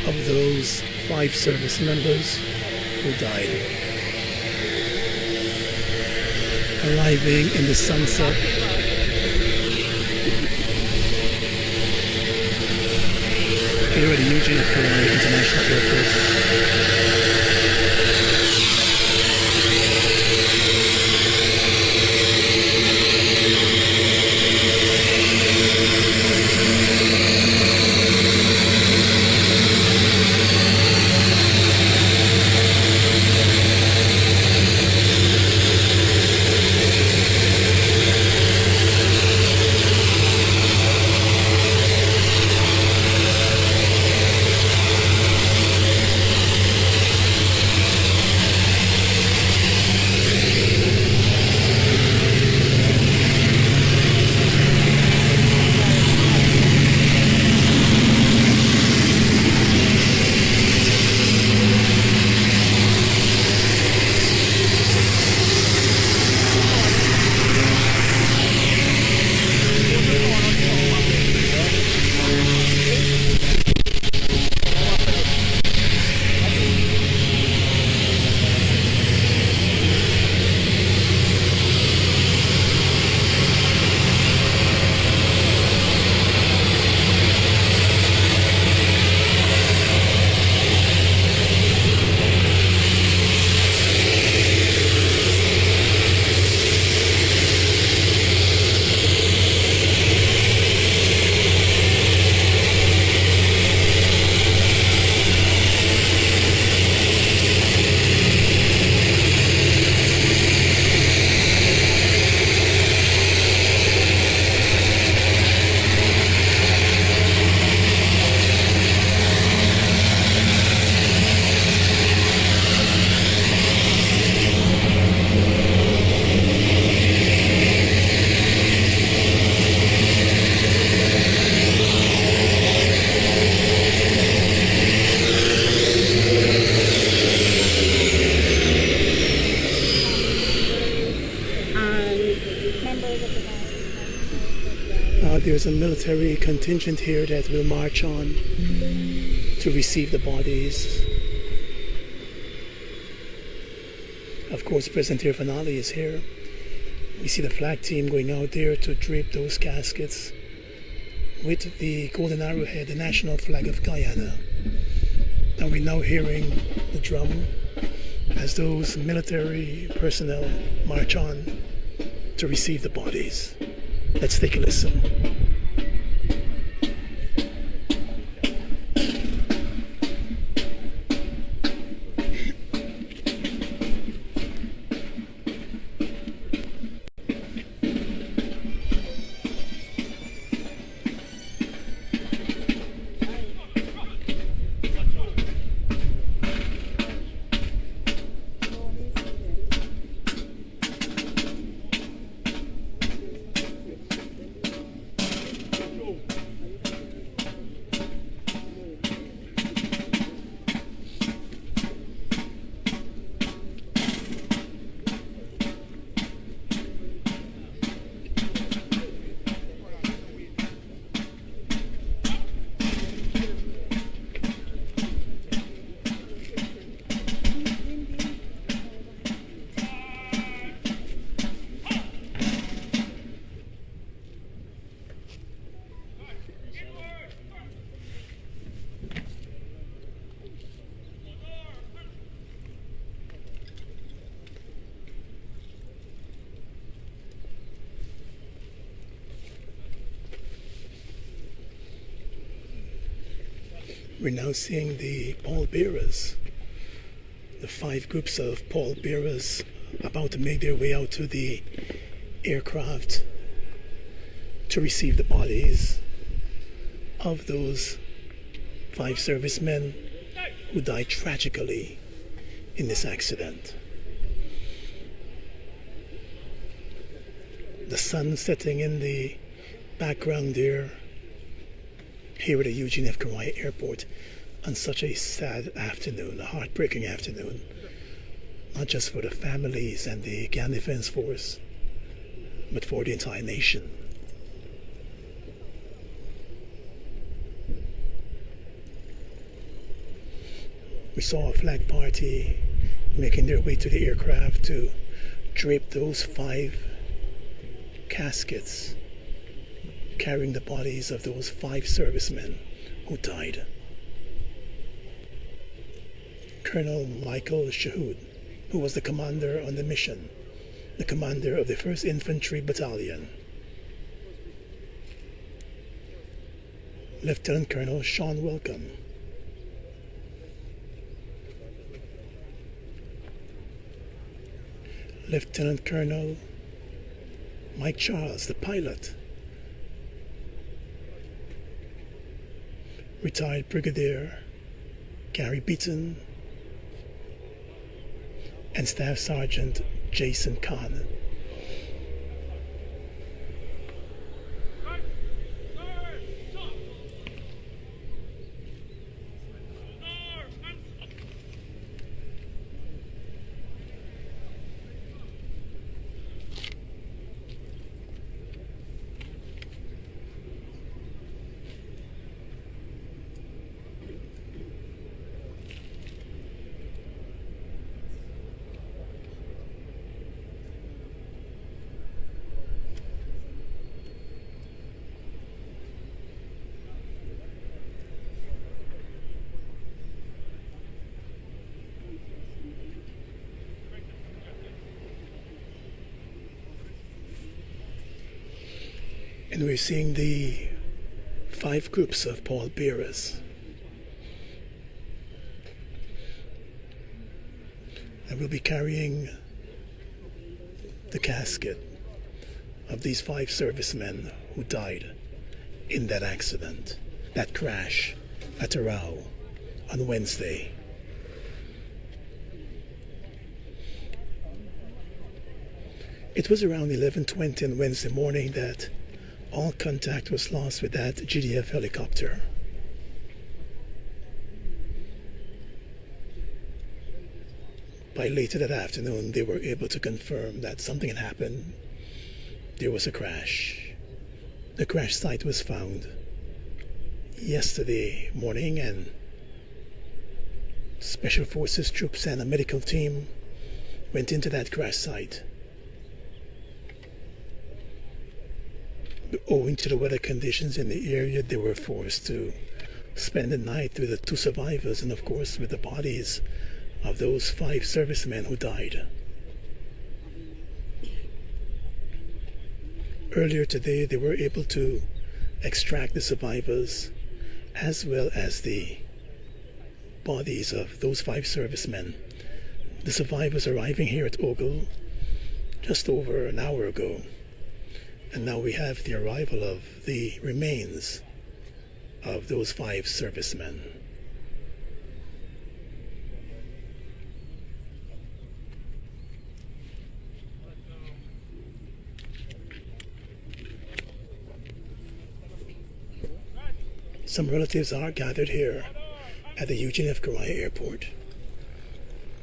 of those 5 service members who died. Arriving in the sunset here at the Eugene F. Kauai International Airport. There's a military contingent here that will march on to receive the bodies. Of course, President Irfanali is here. We see the flag team going out there to drape those caskets with the golden arrowhead, the national flag of Guyana. And we're now hearing the drum as those military personnel march on to receive the bodies. Let's take a listen. We're now seeing the pallbearers, the 5 groups of pallbearers about to make their way out to the aircraft to receive the bodies of those 5 servicemen who died tragically in this accident. The sun setting in the background there here at the Eugene F. Kauai Airport on such a sad afternoon, a heartbreaking afternoon, not just for the families and the Guyana Defense Force, but for the entire nation. We saw a flag party making their way to the aircraft to drape those 5 caskets carrying the bodies of those 5 servicemen who died. Colonel Michael Shahood, who was the commander on the mission, the commander of the 1st Infantry Battalion. Lieutenant Colonel Sean Welcome. Lieutenant Colonel Mike Charles, the pilot. Retired Brigadier Gary Beaton, and Staff Sergeant Jason Kahn. And we're seeing the 5 groups of pallbearers. And we'll be carrying the casket of these 5 servicemen who died in that accident, that crash at Arau on Wednesday. It was around 11:20 on Wednesday morning that all contact was lost with that GDF helicopter. By later that afternoon, they were able to confirm that something had happened. There was a crash. The crash site was found yesterday morning, and Special Forces troops and a medical team went into that crash site. Owing to the weather conditions in the area, they were forced to spend the night with the 2 survivors and, of course, with the bodies of those 5 servicemen who died. Earlier today, they were able to extract the survivors as well as the bodies of those 5 servicemen. The survivors arriving here at Ogle just over an hour ago. And now we have the arrival of the remains of those 5 servicemen. Some relatives are gathered here at the Eugene F. Correa Airport.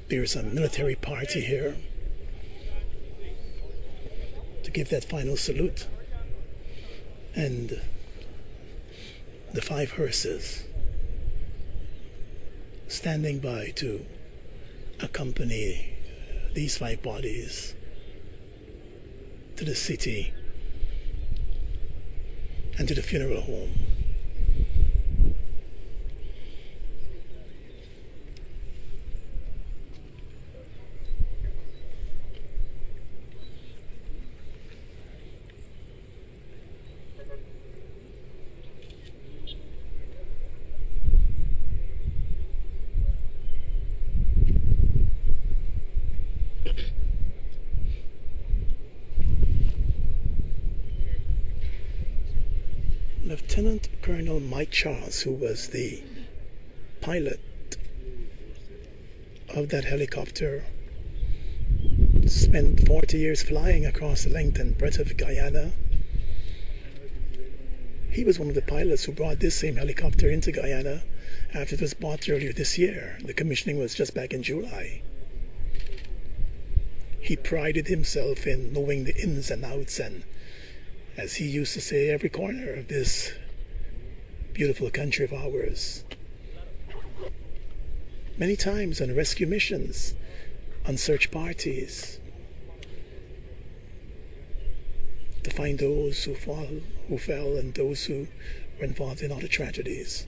There's a military party here to give that final salute, and the 5 hearses standing by to accompany these 5 bodies to the city and to the funeral home. Lieutenant Colonel Mike Charles, who was the pilot of that helicopter, spent 40 years flying across the length and breadth of Guyana. He was one of the pilots who brought this same helicopter into Guyana after it was bought earlier this year. The commissioning was just back in July. He prided himself in knowing the ins and outs and, as he used to say, every corner of this beautiful country of ours. many times on rescue missions, on search parties, to find those who fell and those who were involved in other tragedies.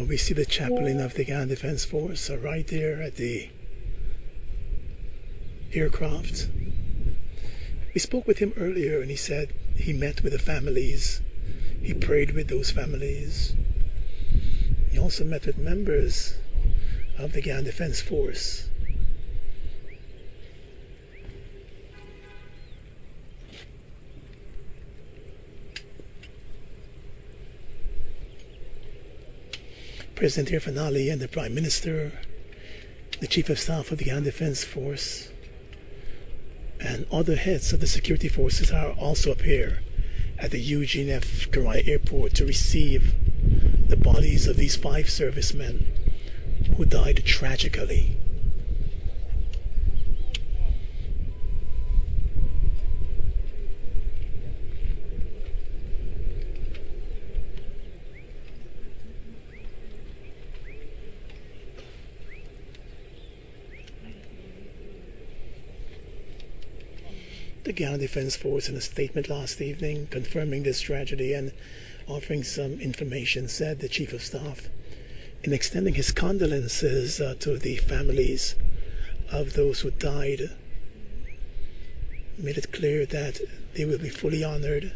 We see the chaplain of the Guyana Defense Force right there at the aircraft. We spoke with him earlier and he said he met with the families. He prayed with those families. He also met with members of the Guyana Defense Force. President Irfaan Ali and the Prime Minister, the Chief of Staff of the Guyana Defense Force, and other heads of the security forces are also up here at the UGNF Karai Airport to receive the bodies of these 5 servicemen who died tragically. The Guyana Defense Force, in a statement last evening confirming this tragedy and offering some information, said the Chief of Staff, in extending his condolences to the families of those who died, made it clear that they will be fully honored,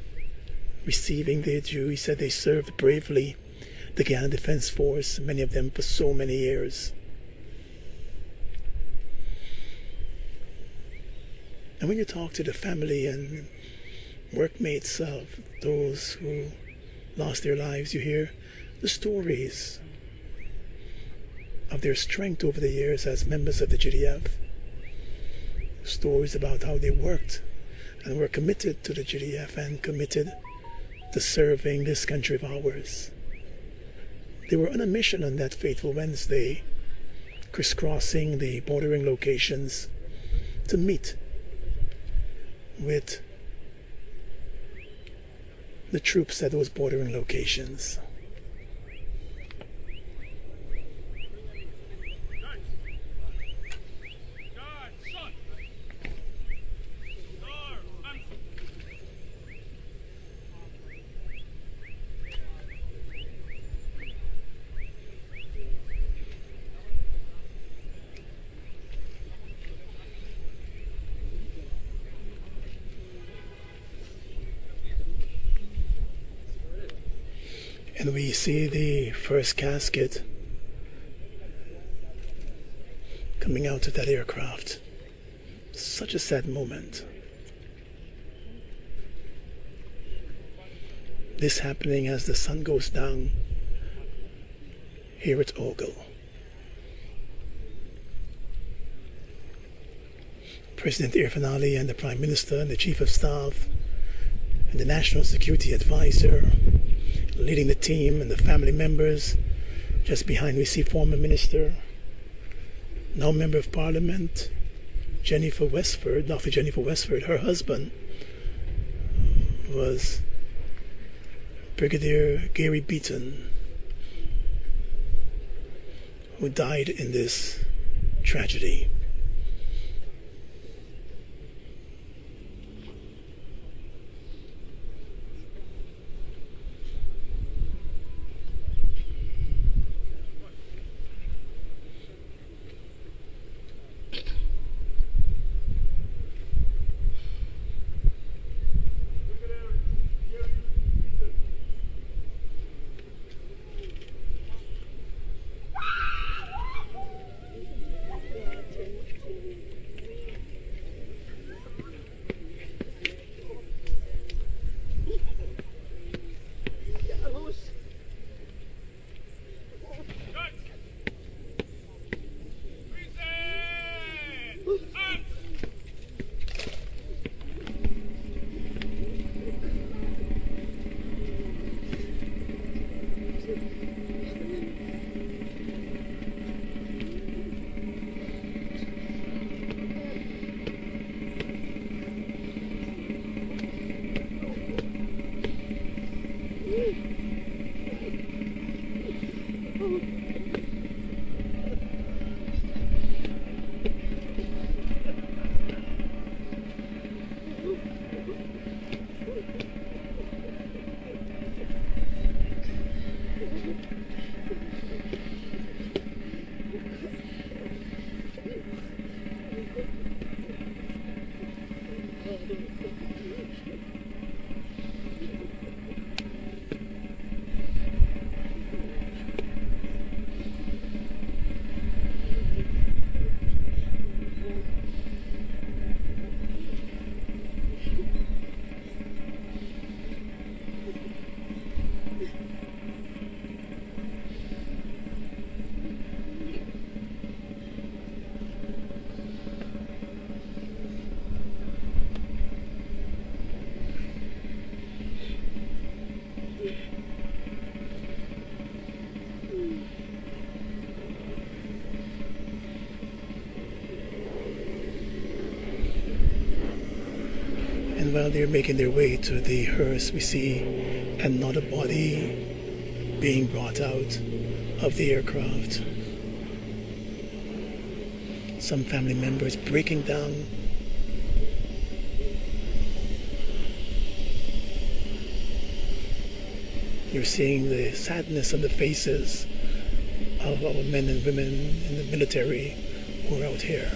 receiving their due. He said they served bravely the Guyana Defense Force, many of them for so many years. And when you talk to the family and workmates of those who lost their lives, you hear the stories of their strength over the years as members of the GDF. Stories about how they worked and were committed to the GDF and committed to serving this country of ours. They were on a mission on that fateful Wednesday, crisscrossing the bordering locations to meet with the troops at those bordering locations. And we see the first casket coming out of that aircraft. Such a sad moment. This happening as the sun goes down here at Ogle. President Irfaan Ali and the Prime Minister and the Chief of Staff and the National Security Advisor leading the team, and the family members. Just behind we see former Minister, now Member of Parliament, Jennifer Westford, Dr. Jennifer Westford. Her husband was Brigadier Gary Beaton, who died in this tragedy. While they're making their way to the hearse, we see another body being brought out of the aircraft. Some family members breaking down. You're seeing the sadness on the faces of our men and women in the military who are out here.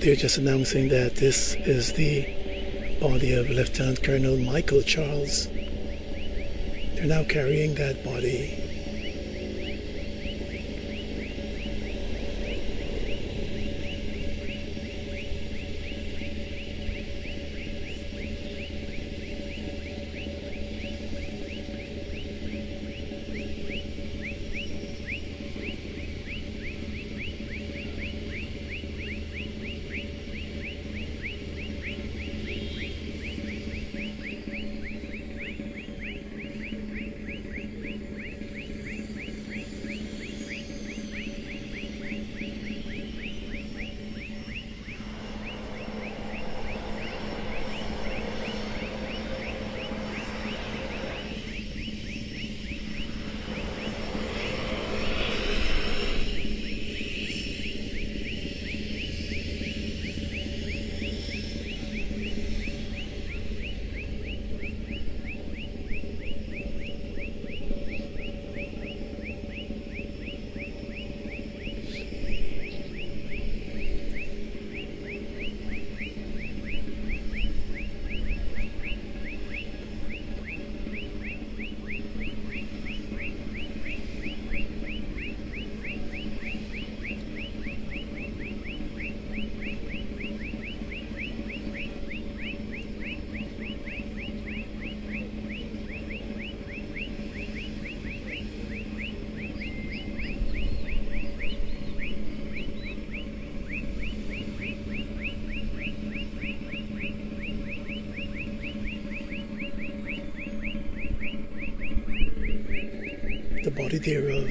They're just announcing that this is the body of Lieutenant Colonel Michael Charles. They're now carrying that body. body there of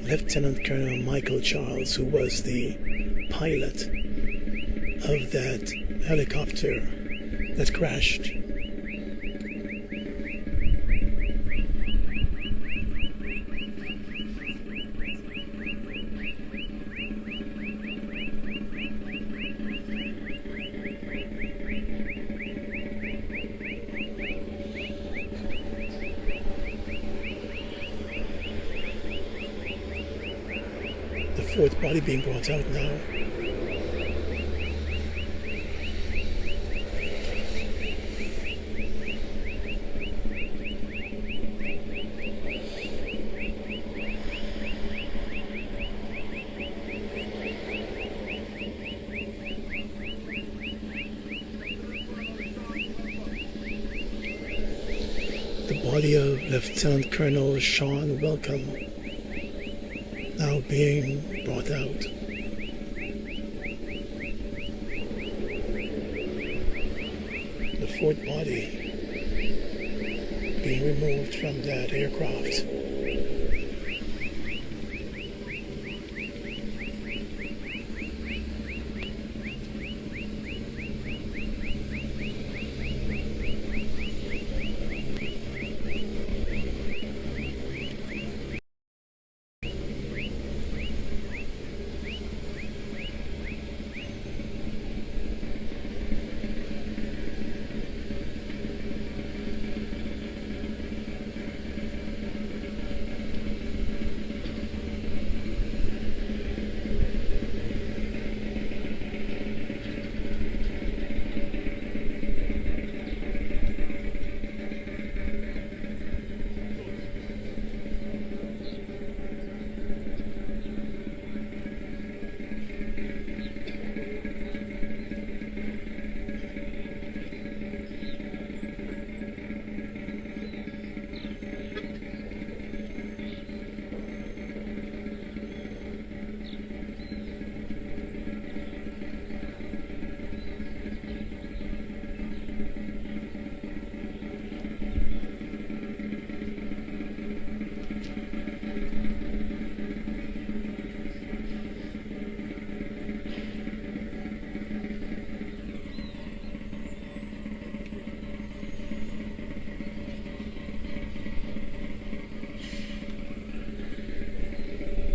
Lieutenant Colonel Michael Charles, who was the pilot of that helicopter that crashed. The fourth body being brought out now. The body of Lieutenant Colonel Sean Welcome now being brought out. The fourth body being removed from that aircraft.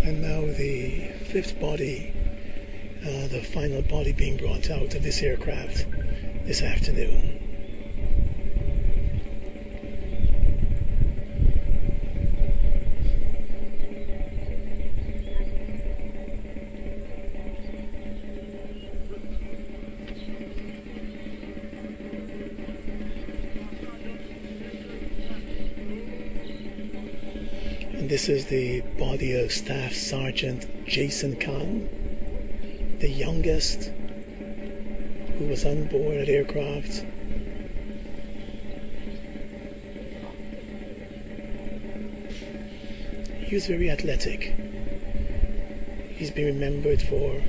And now the fifth body, the final body being brought out of this aircraft this afternoon. This is the body of Staff Sergeant Jason Khan, the youngest who was on board that aircraft. He was very athletic. He's been remembered for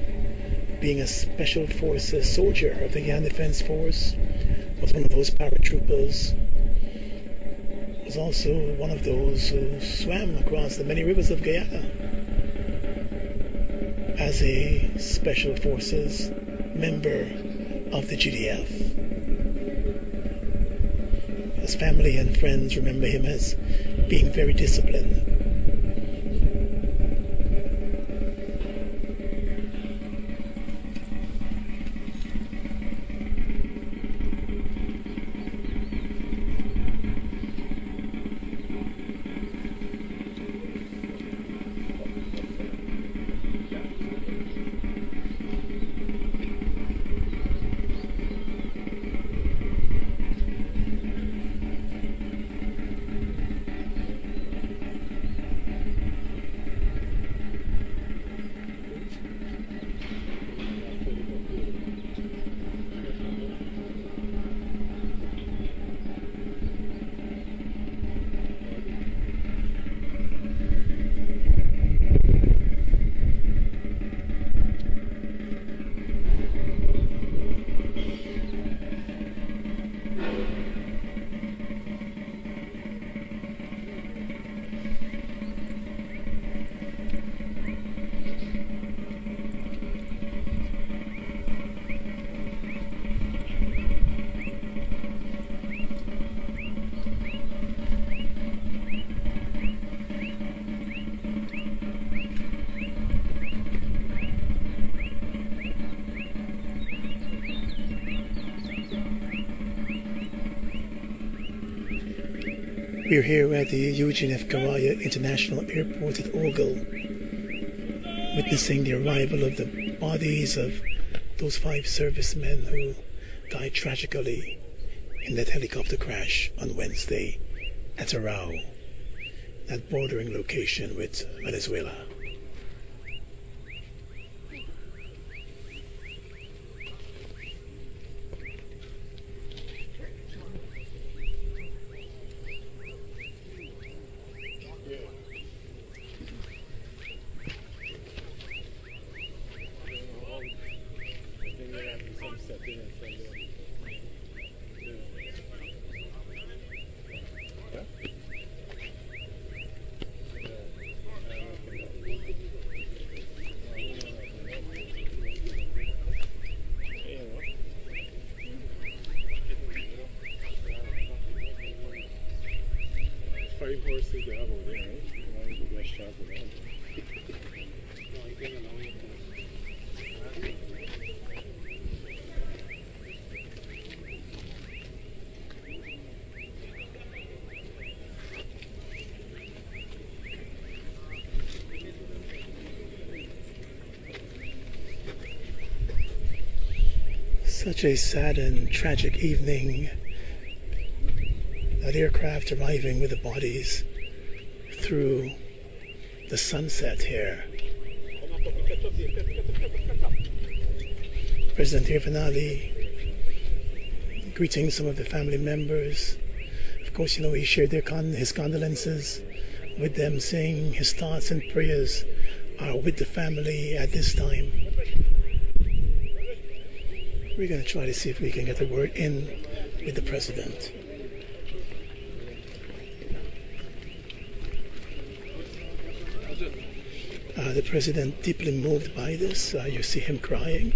being a Special Forces soldier of the Guyana Defense Force, was one of those paratroopers, was also one of those who swam across the many rivers of Guyana as a Special Forces member of the GDF. His family and friends remember him as being very disciplined. We're here at the Eugene F. Karaya International Airport at Ogle, witnessing the arrival of the bodies of those 5 servicemen who died tragically in that helicopter crash on Wednesday at Arao, that bordering location with Venezuela. Five horses they have over there, right? One is the best shot with that. Such a sad and tragic evening. That aircraft arriving with the bodies through the sunset here. President Irvanali greeting some of the family members. Of course, he shared his condolences with them, saying his thoughts and prayers are with the family at this time. We're going to try to see if we can get a word in with the president. The president deeply moved by this. You see him crying.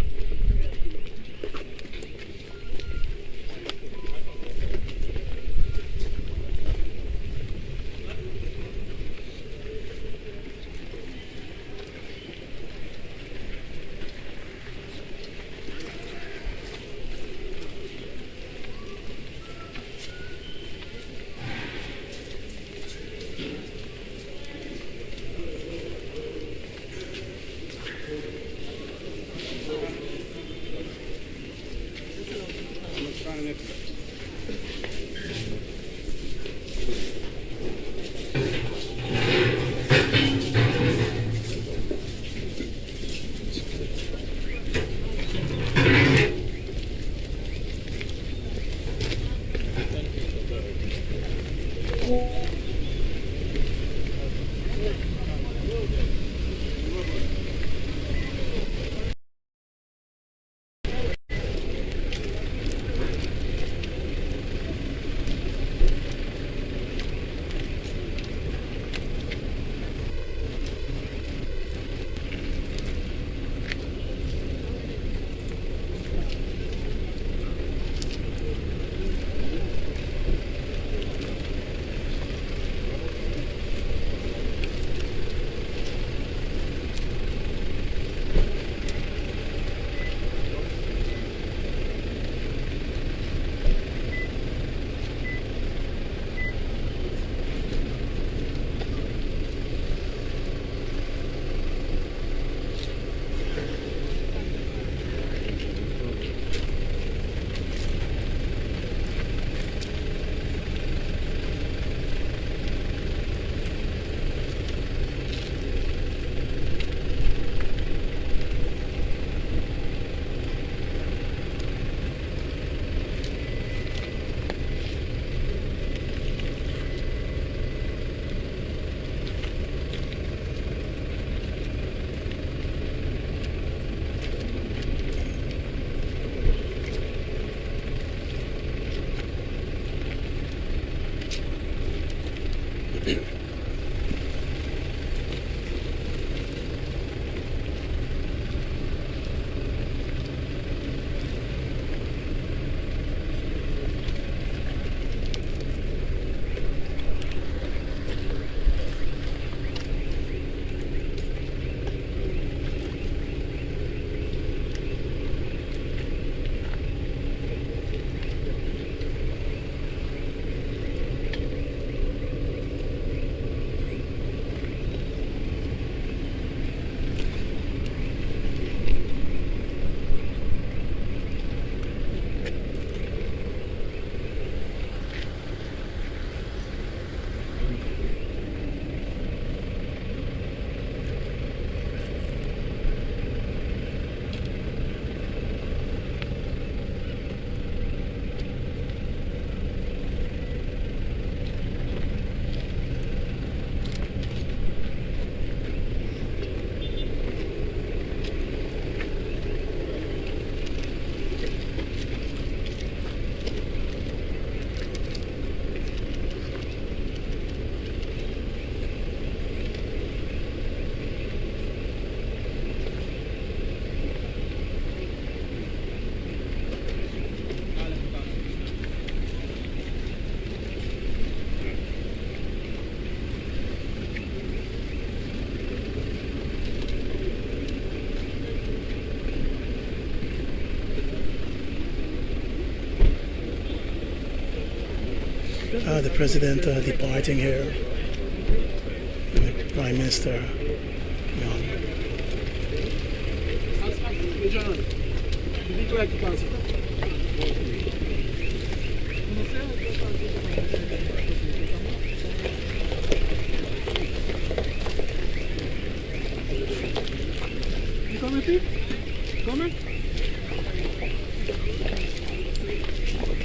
The president departing here. The Prime Minister.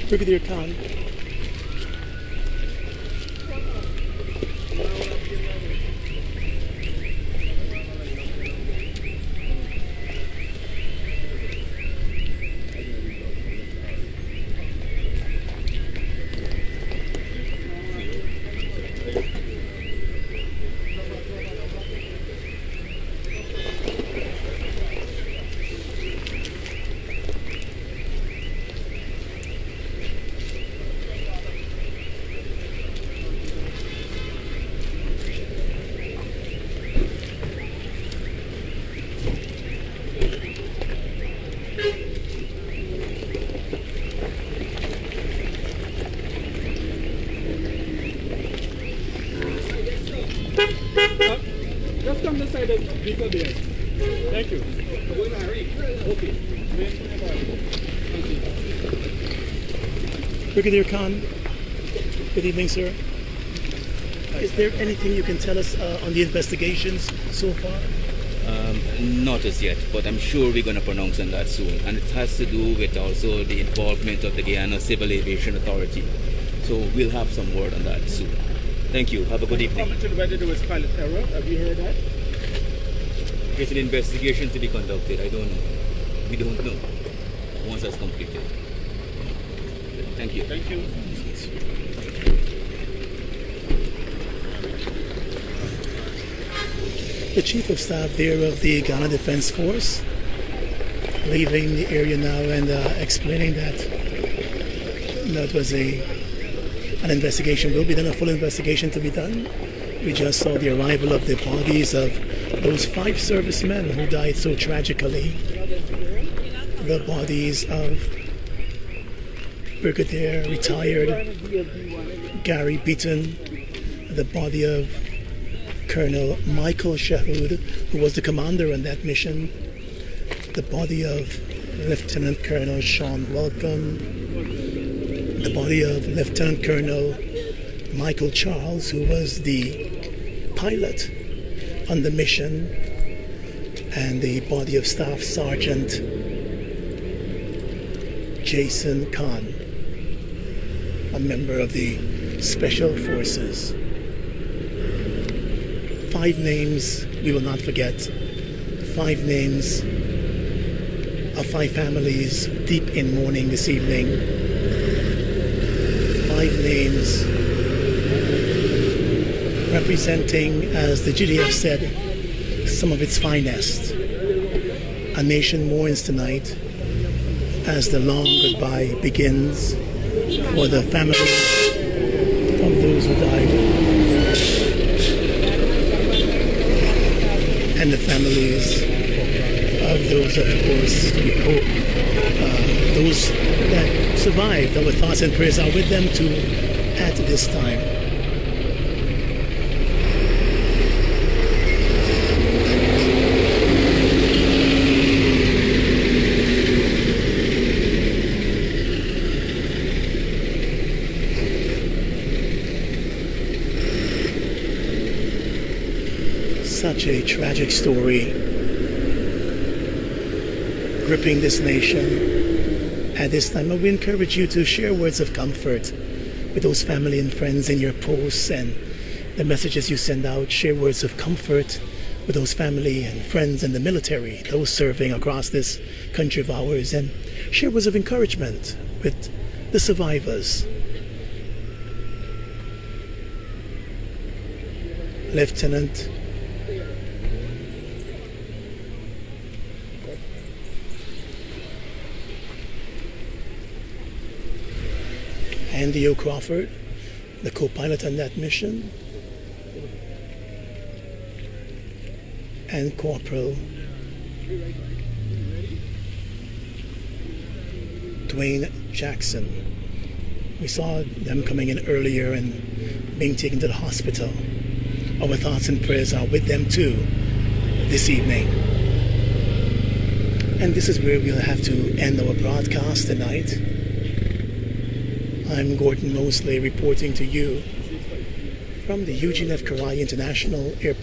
Brigadier Khan. Just come this side of the vehicle there. Thank you. Okay. Brigadier Khan, good evening, sir. Is there anything you can tell us on the investigations so far? Not as yet, but I'm sure we're going to pronounce on that soon. And it has to do with also the involvement of the Guyana Civil Aviation Authority. So we'll have some word on that soon. Thank you. Have a good evening. Comment on whether there was pilot error. Have you heard that? There's an investigation to be conducted. I don't know. We don't know once that's completed. Thank you. Thank you. The Chief of Staff there of the Ghana Defense Force leaving the area now and explaining that it was an investigation will be done, a full investigation to be done. We just saw the arrival of the bodies of those 5 servicemen who died so tragically. The bodies of Brigadier retired Gary Beaton, the body of Colonel Michael Shahood, who was the commander on that mission, the body of Lieutenant Colonel Sean Welcome, the body of Lieutenant Colonel Michael Charles, who was the pilot on the mission, and the body of Staff Sergeant Jason Khan, a member of the Special Forces. 5 names we will not forget. 5 names of 5 families deep in mourning this evening. 5 names representing, as the GDF said, some of its finest. A nation mourns tonight as the long goodbye begins for the families of those who died, and the families of those, of course, we hope, those that survived. Our thoughts and prayers are with them too at this time. Such a tragic story gripping this nation at this time. We encourage you to share words of comfort with those family and friends in your posts and the messages you send out. Share words of comfort with those family and friends in the military, those serving across this country of ours, and share words of encouragement with the survivors. Lieutenant Andy O'Crawford, the co-pilot on that mission, and Corporal Dwayne Jackson, We saw them coming in earlier and being taken to the hospital. Our thoughts and prayers are with them too this evening. And this is where we'll have to end our broadcast tonight. I'm Gordon Mosley reporting to you from the Eugene F. Carey International Airport.